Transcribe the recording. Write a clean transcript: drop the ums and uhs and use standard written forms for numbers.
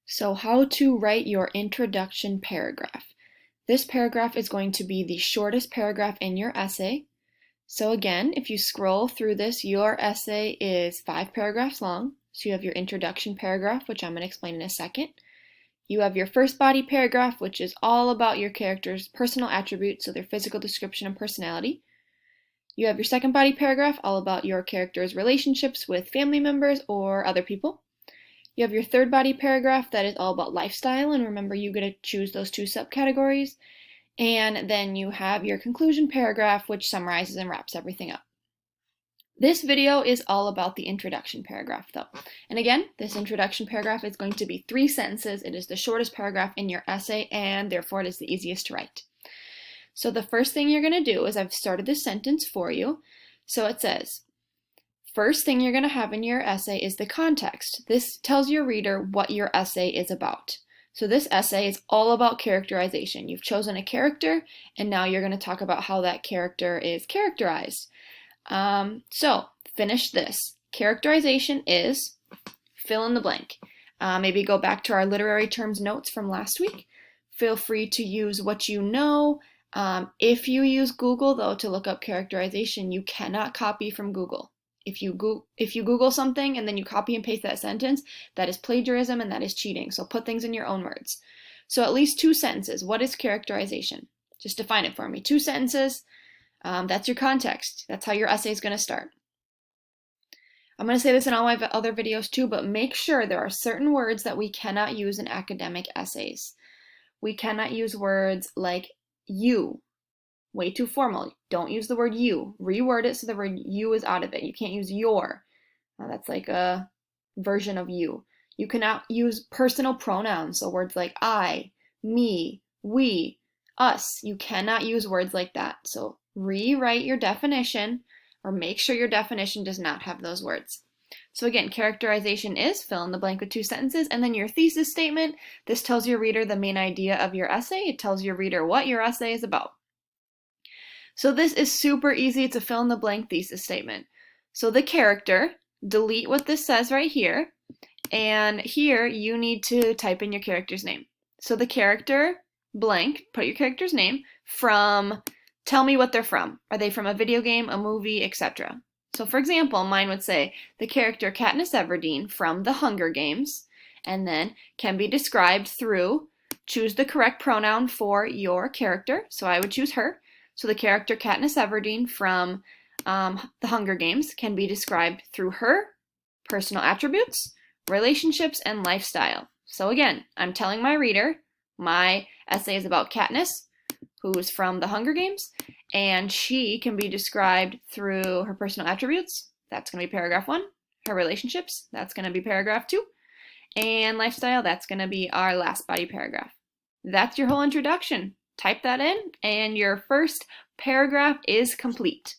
So how to write your introduction paragraph. This paragraph is going to be the shortest paragraph in your essay. So again, if you scroll through this, your essay is 5 paragraphs long. So you have your introduction paragraph, which I'm going to explain in a second. You have your first body paragraph, which is all about your character's personal attributes, so their physical description and personality. You have your second body paragraph, all about your character's relationships with family members or other people. You have your third body paragraph that is all about lifestyle, and remember you get to choose those 2 subcategories. And then you have your conclusion paragraph, which summarizes and wraps everything up. This video is all about the introduction paragraph though. And again, this introduction paragraph is going to be 3 sentences. It is the shortest paragraph in your essay, and therefore it is the easiest to write. So the first thing you're going to do is I've started this sentence for you. So it says, first thing you're going to have in your essay is the context. This tells your reader what your essay is about. So this essay is all about characterization. You've chosen a character, and now you're going to talk about how that character is characterized. So finish this. Characterization is fill in the blank. Maybe go back to our literary terms notes from last week. Feel free to use what you know. If you use Google, though, to look up characterization, you cannot copy from Google. If you Google something and then you copy and paste that sentence, that is plagiarism and that is cheating. So put things in your own words. So at least 2 sentences. What is characterization? Just define it for me. 2 sentences. That's your context. That's how your essay is going to start. I'm going to say this in all my other videos too, but make sure there are certain words that we cannot use in academic essays. We cannot use words like you. Way too formal. Don't use the word you. Reword it so the word you is out of it. You can't use your. That's like a version of you. You cannot use personal pronouns, so words like I, me, we, us. You cannot use words like that. So rewrite your definition, or make sure your definition does not have those words. So again, characterization is fill in the blank with 2 sentences, and then your thesis statement. This tells your reader the main idea of your essay. It tells your reader what your essay is about. So this is super easy to fill in the blank thesis statement. So the character, delete what this says right here, and here you need to type in your character's name. So the character, blank, put your character's name, from, tell me what they're from. Are they from a video game, a movie, etc.? So for example, mine would say, the character Katniss Everdeen from The Hunger Games, and then can be described through, choose the correct pronoun for your character, so I would choose her. So the character Katniss Everdeen from The Hunger Games can be described through her personal attributes, relationships, and lifestyle. So again, I'm telling my reader my essay is about Katniss, who is from The Hunger Games, and she can be described through her personal attributes. That's going to be paragraph 1. Her relationships, that's going to be paragraph 2. And lifestyle, that's going to be our last body paragraph. That's your whole introduction. Type that in, and your first paragraph is complete.